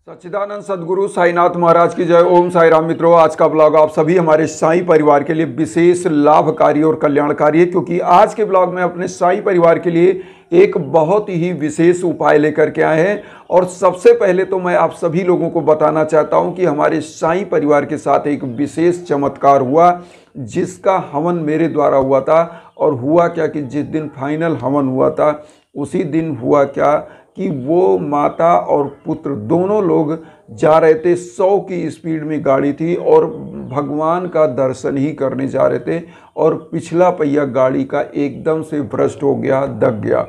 सच्चिदानंद सदगुरु साईनाथ महाराज की जय। ओम साई राम। मित्रों, आज का ब्लॉग आप सभी हमारे साईं परिवार के लिए विशेष लाभकारी और कल्याणकारी है, क्योंकि आज के ब्लॉग में अपने साईं परिवार के लिए एक बहुत ही विशेष उपाय लेकर के आए हैं। और सबसे पहले तो मैं आप सभी लोगों को बताना चाहता हूं कि हमारे साईं परिवार के साथ एक विशेष चमत्कार हुआ, जिसका हवन मेरे द्वारा हुआ था। और हुआ क्या कि जिस दिन फाइनल हवन हुआ था उसी दिन हुआ क्या कि वो माता और पुत्र दोनों लोग जा रहे थे, 100 की स्पीड में गाड़ी थी और भगवान का दर्शन ही करने जा रहे थे, और पिछला पहिया गाड़ी का एकदम से भ्रष्ट हो गया, दब गया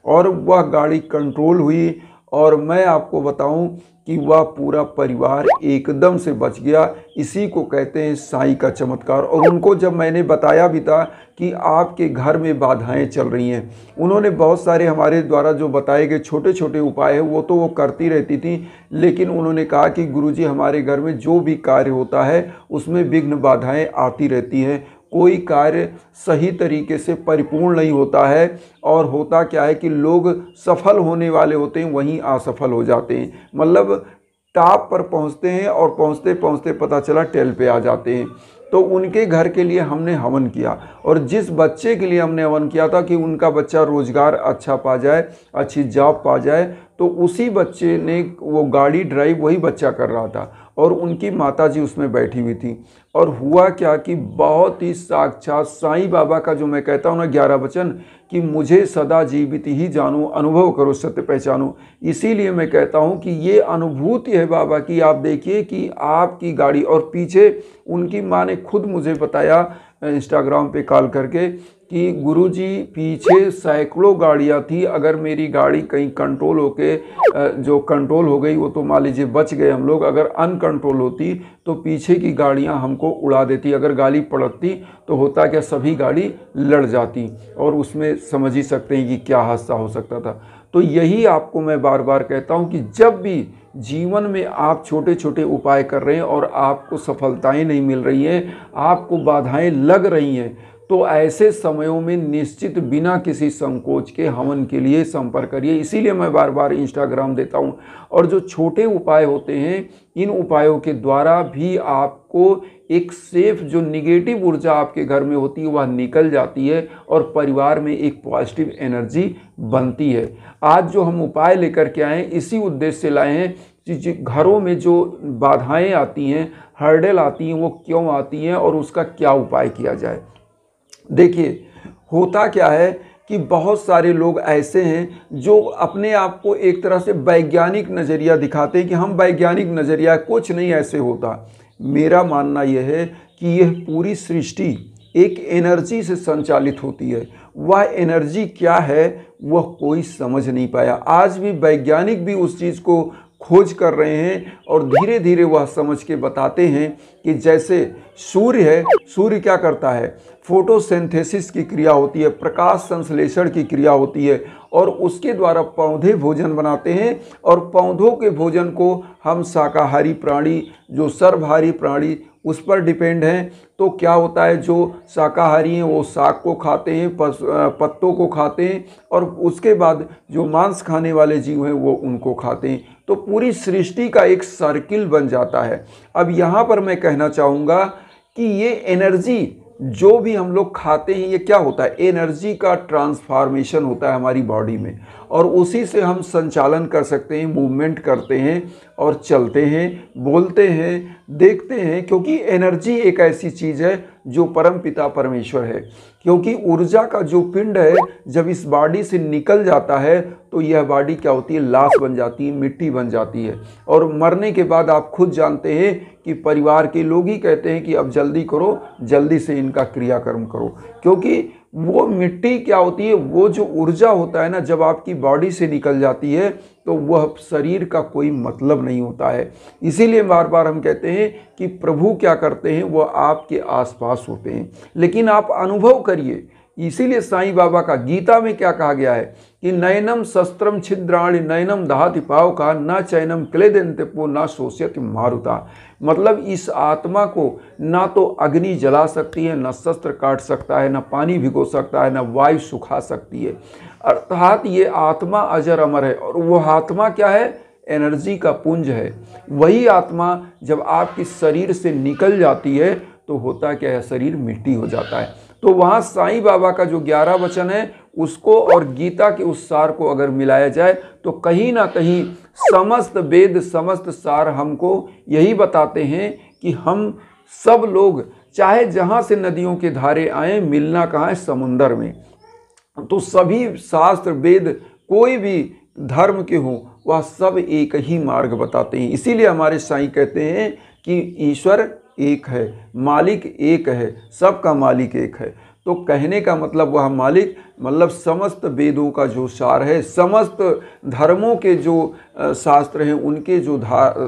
और वह गाड़ी कंट्रोल हुई। और मैं आपको बताऊं कि वह पूरा परिवार एकदम से बच गया। इसी को कहते हैं साईं का चमत्कार। और उनको जब मैंने बताया भी था कि आपके घर में बाधाएं चल रही हैं, उन्होंने बहुत सारे हमारे द्वारा जो बताए गए छोटे छोटे उपाय हैं वो तो वो करती रहती थी, लेकिन उन्होंने कहा कि गुरुजी हमारे घर में जो भी कार्य होता है उसमें विघ्न बाधाएं आती रहती हैं, कोई कार्य सही तरीके से परिपूर्ण नहीं होता है। और होता क्या है कि लोग सफल होने वाले होते हैं वहीं असफल हो जाते हैं, मतलब टॉप पर पहुंचते हैं और पहुंचते पहुंचते पता चला टेल पे आ जाते हैं। तो उनके घर के लिए हमने हवन किया, और जिस बच्चे के लिए हमने हवन किया था कि उनका बच्चा रोजगार अच्छा पा जाए, अच्छी जॉब पा जाए, तो उसी बच्चे ने वो गाड़ी ड्राइव वही बच्चा कर रहा था और उनकी माताजी उसमें बैठी हुई थी। और हुआ क्या कि बहुत ही साक्षात साईं बाबा का जो मैं कहता हूँ ना 11 वचन कि मुझे सदा जीवित ही जानो, अनुभव करो सत्य पहचानो, इसीलिए मैं कहता हूँ कि ये अनुभूति है बाबा की। आप देखिए कि आपकी गाड़ी, और पीछे उनकी माँ ने खुद मुझे बताया इंस्टाग्राम पे कॉल करके कि गुरुजी पीछे सैकड़ों गाड़ियाँ थी, अगर मेरी गाड़ी कहीं कंट्रोल होके जो कंट्रोल हो गई वो तो मान लीजिए बच गए हम लोग, अगर अनकंट्रोल होती तो पीछे की गाड़ियाँ हमको उड़ा देती, अगर गाड़ी पलटती तो होता क्या सभी गाड़ी लड़ जाती, और उसमें समझ ही सकते हैं कि क्या हादसा हो सकता था। तो यही आपको मैं बार बार कहता हूँ कि जब भी जीवन में आप छोटे छोटे उपाय कर रहे हैं और आपको सफलताएं नहीं मिल रही हैं, आपको बाधाएं लग रही हैं, तो ऐसे समयों में निश्चित बिना किसी संकोच के हवन के लिए संपर्क करिए। इसीलिए मैं बार बार इंस्टाग्राम देता हूं। और जो छोटे उपाय होते हैं, इन उपायों के द्वारा भी आपको एक सेफ जो निगेटिव ऊर्जा आपके घर में होती है वह निकल जाती है और परिवार में एक पॉजिटिव एनर्जी बनती है। आज जो हम उपाय लेकर के आए हैं इसी उद्देश्य से लाए हैं कि घरों में जो बाधाएं आती हैं, हर्डल आती हैं, वो क्यों आती हैं और उसका क्या उपाय किया जाए। देखिए होता क्या है कि बहुत सारे लोग ऐसे हैं जो अपने आप को एक तरह से वैज्ञानिक नज़रिया दिखाते हैं कि हम वैज्ञानिक नज़रिया, कुछ नहीं ऐसे होता। मेरा मानना यह है कि यह पूरी सृष्टि एक एनर्जी से संचालित होती है। वह एनर्जी क्या है वह कोई समझ नहीं पाया। आज भी वैज्ञानिक भी उस चीज़ को खोज कर रहे हैं और धीरे धीरे वह समझ के बताते हैं कि जैसे सूर्य है, सूर्य क्या करता है, फोटोसिंथेसिस की क्रिया होती है, प्रकाश संश्लेषण की क्रिया होती है, और उसके द्वारा पौधे भोजन बनाते हैं, और पौधों के भोजन को हम शाकाहारी प्राणी, जो सर्वहारी प्राणी उस पर डिपेंड हैं। तो क्या होता है, जो शाकाहारी हैं वो साग को खाते हैं, पत्तों को खाते हैं, और उसके बाद जो मांस खाने वाले जीव हैं वो उनको खाते हैं। तो पूरी सृष्टि का एक सर्किल बन जाता है। अब यहाँ पर मैं कहना चाहूँगा कि ये एनर्जी जो भी हम लोग खाते हैं ये क्या होता है, एनर्जी का ट्रांसफॉर्मेशन होता है हमारी बॉडी में, और उसी से हम संचालन कर सकते हैं, मूवमेंट करते हैं और चलते हैं, बोलते हैं, देखते हैं, क्योंकि एनर्जी एक ऐसी चीज़ है जो परम पिता परमेश्वर है। क्योंकि ऊर्जा का जो पिंड है जब इस बॉडी से निकल जाता है तो यह बॉडी क्या होती है, लाश बन जाती है, मिट्टी बन जाती है, और मरने के बाद आप खुद जानते हैं कि परिवार के लोग ही कहते हैं कि अब जल्दी करो, जल्दी से इनका क्रियाकर्म करो। क्योंकि वो मिट्टी क्या होती है, वो जो ऊर्जा होता है ना, जब आपकी बॉडी से निकल जाती है तो वह शरीर का कोई मतलब नहीं होता है। इसीलिए बार बार हम कहते हैं कि प्रभु क्या करते हैं, वह आपके आसपास होते हैं, लेकिन आप अनुभव करिए। इसीलिए साईं बाबा का गीता में क्या कहा गया है कि नयनम शस्त्रम छिद्राणि नयनम दहाति पावका न चैनम क्लेदन्त्यपो न शोष्यति मारुता। मतलब इस आत्मा को ना तो अग्नि जला सकती है, न शस्त्र काट सकता है, न पानी भिगो सकता है, न वायु सुखा सकती है। अर्थात ये आत्मा अजर अमर है, और वो आत्मा क्या है, एनर्जी का पुंज है। वही आत्मा जब आपकी शरीर से निकल जाती है तो होता क्या है, शरीर मिट्टी हो जाता है। तो वहाँ साईं बाबा का जो 11 वचन है उसको और गीता के उस सार को अगर मिलाया जाए तो कहीं ना कहीं समस्त वेद समस्त सार हमको यही बताते हैं कि हम सब लोग चाहे जहाँ से नदियों के धारे आए, मिलना कहाँ है, समुंदर में। तो सभी शास्त्र वेद कोई भी धर्म के हों वह सब एक ही मार्ग बताते हैं। इसीलिए हमारे साईं कहते हैं कि ईश्वर एक है, मालिक एक है, सबका मालिक एक है। तो कहने का मतलब वह मालिक मतलब समस्त वेदों का जो सार है, समस्त धर्मों के जो शास्त्र हैं उनके जो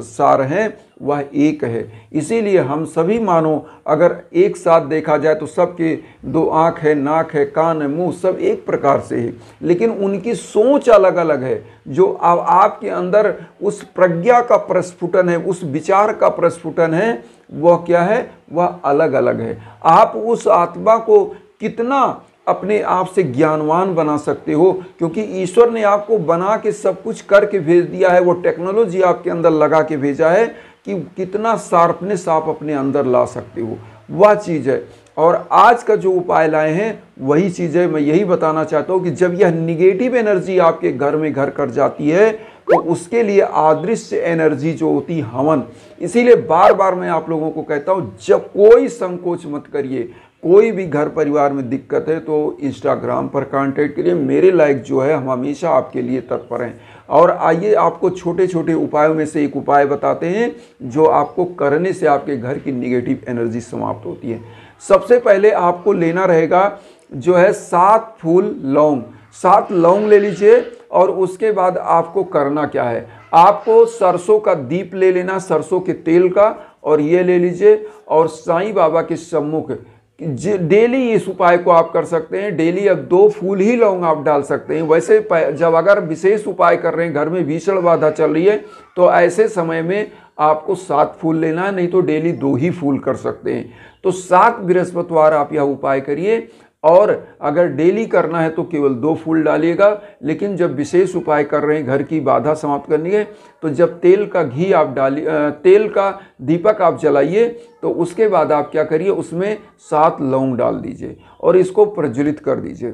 सार हैं वह एक है। इसीलिए हम सभी मानो अगर एक साथ देखा जाए तो सबके 2 आँख है, नाक है, कान है, मुंह, सब एक प्रकार से है, लेकिन उनकी सोच अलग अलग है। जो अब आपके अंदर उस प्रज्ञा का प्रस्फुटन है, उस विचार का प्रस्फुटन है, वह क्या है, वह अलग अलग है। आप उस आत्मा को कितना अपने आप से ज्ञानवान बना सकते हो, क्योंकि ईश्वर ने आपको बना के सब कुछ करके भेज दिया है। वो टेक्नोलॉजी आपके अंदर लगा के भेजा है कि कितना शार्पनेस आप अपने अंदर ला सकते हो, वह चीज़ है। और आज का जो उपाय लाए हैं वही चीज़ है। मैं यही बताना चाहता हूँ कि जब यह निगेटिव एनर्जी आपके घर में घर कर जाती है तो उसके लिए अदृश्य एनर्जी जो होती है हवन। इसीलिए बार बार मैं आप लोगों को कहता हूँ, जब कोई संकोच मत करिए। कोई भी घर परिवार में दिक्कत है तो इंस्टाग्राम पर कांटेक्ट करिए। मेरे लाइक जो है हम हमेशा आपके लिए तत्पर हैं। और आइए आपको छोटे छोटे उपायों में से एक उपाय बताते हैं जो आपको करने से आपके घर की निगेटिव एनर्जी समाप्त होती है। सबसे पहले आपको लेना रहेगा जो है 7 फूल लौंग। 7 लौंग ले लीजिए। और उसके बाद आपको करना क्या है, आपको सरसों का दीप ले लेना, सरसों के तेल का, और ये ले लीजिए। और साईं बाबा के सम्मुख डेली इस उपाय को आप कर सकते हैं। डेली अब 2 फूल ही लौंग आप डाल सकते हैं। वैसे जब अगर विशेष उपाय कर रहे हैं, घर में भीषण बाधा चल रही है, तो ऐसे समय में आपको 7 फूल लेना है, नहीं तो डेली 2 ही फूल कर सकते हैं। तो 7 बृहस्पतिवार आप यह उपाय करिए। और अगर डेली करना है तो केवल 2 फूल डालिएगा। लेकिन जब विशेष उपाय कर रहे हैं, घर की बाधा समाप्त करनी है, तो जब तेल का घी आप डालिए, तेल का दीपक आप जलाइए, तो उसके बाद आप क्या करिए, उसमें 7 लौंग डाल दीजिए और इसको प्रज्वलित कर दीजिए।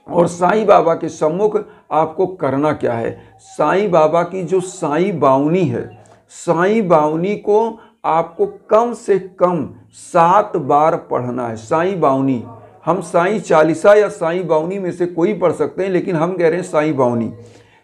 और साईं बाबा के सम्मुख आपको करना क्या है, साईं बाबा की जो साईं बावनी है, साईं बावनी को आपको कम से कम 7 बार पढ़ना है। साईं बावनी, हम साईं चालीसा या साईं बावनी में से कोई पढ़ सकते हैं, लेकिन हम कह रहे हैं साईं बावनी।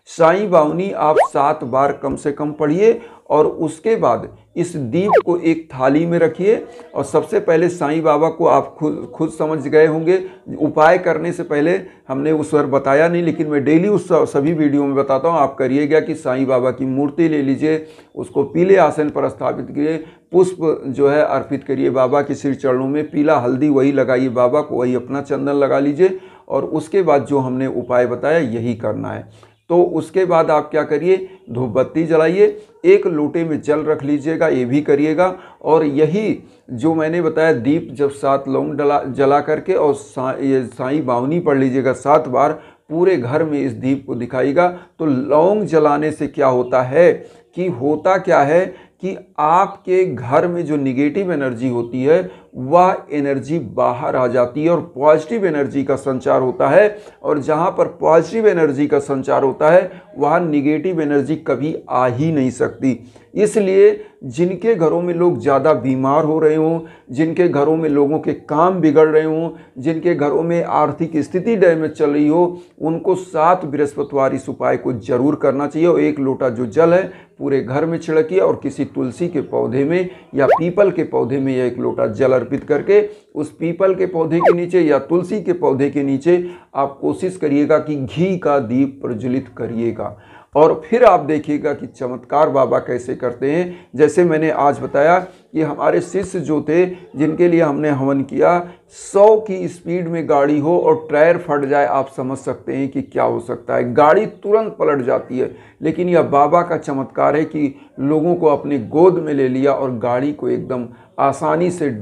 साईं बावनी आप 7 बार कम से कम पढ़िए। और उसके बाद इस दीप को एक थाली में रखिए। और सबसे पहले साईं बाबा को आप खुद समझ गए होंगे, उपाय करने से पहले हमने उस पर बताया नहीं, लेकिन मैं डेली उस सभी वीडियो में बताता हूँ। आप करिएगा कि साईं बाबा की मूर्ति ले लीजिए, उसको पीले आसन पर स्थापित करिए, पुष्प जो है अर्पित करिए बाबा के सिर चरणों में, पीला हल्दी वही लगाइए बाबा को, वही अपना चंदन लगा लीजिए। और उसके बाद जो हमने उपाय बताया यही करना है। तो उसके बाद आप क्या करिए, धूप बत्ती जलाइए, 1 लोटे में जल रख लीजिएगा, ये भी करिएगा। और यही जो मैंने बताया, दीप जब 7 लौंग जला करके और ये साईं बावनी पढ़ लीजिएगा 7 बार, पूरे घर में इस दीप को दिखाइएगा। तो लौंग जलाने से क्या होता है कि होता क्या है कि आपके घर में जो निगेटिव एनर्जी होती है वह एनर्जी बाहर आ जाती है और पॉजिटिव एनर्जी का संचार होता है। और जहाँ पर पॉजिटिव एनर्जी का संचार होता है वहाँ निगेटिव एनर्जी कभी आ ही नहीं सकती। इसलिए जिनके घरों में लोग ज़्यादा बीमार हो रहे हों, जिनके घरों में लोगों के काम बिगड़ रहे हों, जिनके घरों में आर्थिक स्थिति डैमेज चल रही हो, उनको 7 बृहस्पतिवार इस उपाय को जरूर करना चाहिए। और 1 लोटा जो जल है पूरे घर में छिड़किए और किसी तुलसी के पौधे में या पीपल के पौधे में यह 1 लोटा जल अर्पित करके उस पीपल के पौधे के नीचे या तुलसी के पौधे के नीचे आप कोशिश करिएगा कि घी का दीप प्रज्वलित करिएगा। और फिर आप देखिएगा कि चमत्कार बाबा कैसे करते हैं। जैसे मैंने आज बताया कि हमारे शिष्य जो थे जिनके लिए हमने हवन किया, 100 की स्पीड में गाड़ी हो और टायर फट जाए, आप समझ सकते हैं कि क्या हो सकता है। गाड़ी तुरंत पलट जाती है, लेकिन यह बाबा का चमत्कार है कि लोगों को अपनी गोद में ले लिया और गाड़ी को एकदम आसानी से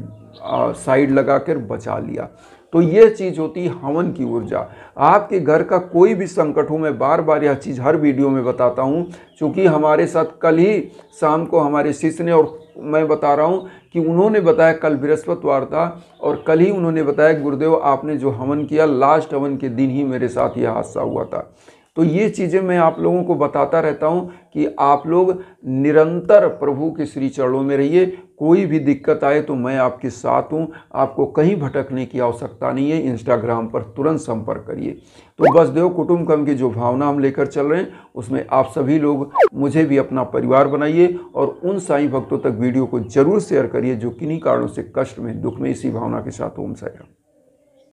साइड लगाकर बचा लिया। तो ये चीज़ होती है हवन की ऊर्जा। आपके घर का कोई भी संकट हो, मैं बार बार यह चीज़ हर वीडियो में बताता हूँ, क्योंकि हमारे साथ कल ही शाम को हमारे शिष्य ने, और मैं बता रहा हूँ कि उन्होंने बताया, कल बृहस्पतिवार था और कल ही उन्होंने बताया गुरुदेव आपने जो हवन किया, लास्ट हवन के दिन ही मेरे साथ यह हादसा हुआ था। तो ये चीज़ें मैं आप लोगों को बताता रहता हूँ कि आप लोग निरंतर प्रभु के श्री चरणों में रहिए। कोई भी दिक्कत आए तो मैं आपके साथ हूँ, आपको कहीं भटकने की आवश्यकता नहीं है। इंस्टाग्राम पर तुरंत संपर्क करिए। तो बस देव कुटुंबकम की जो भावना हम लेकर चल रहे हैं, उसमें आप सभी लोग मुझे भी अपना परिवार बनाइए और उन साईं भक्तों तक वीडियो को जरूर शेयर करिए जो किन्हीं कारणों से कष्ट में, दुख में, इसी भावना के साथ। ओम साईं राम।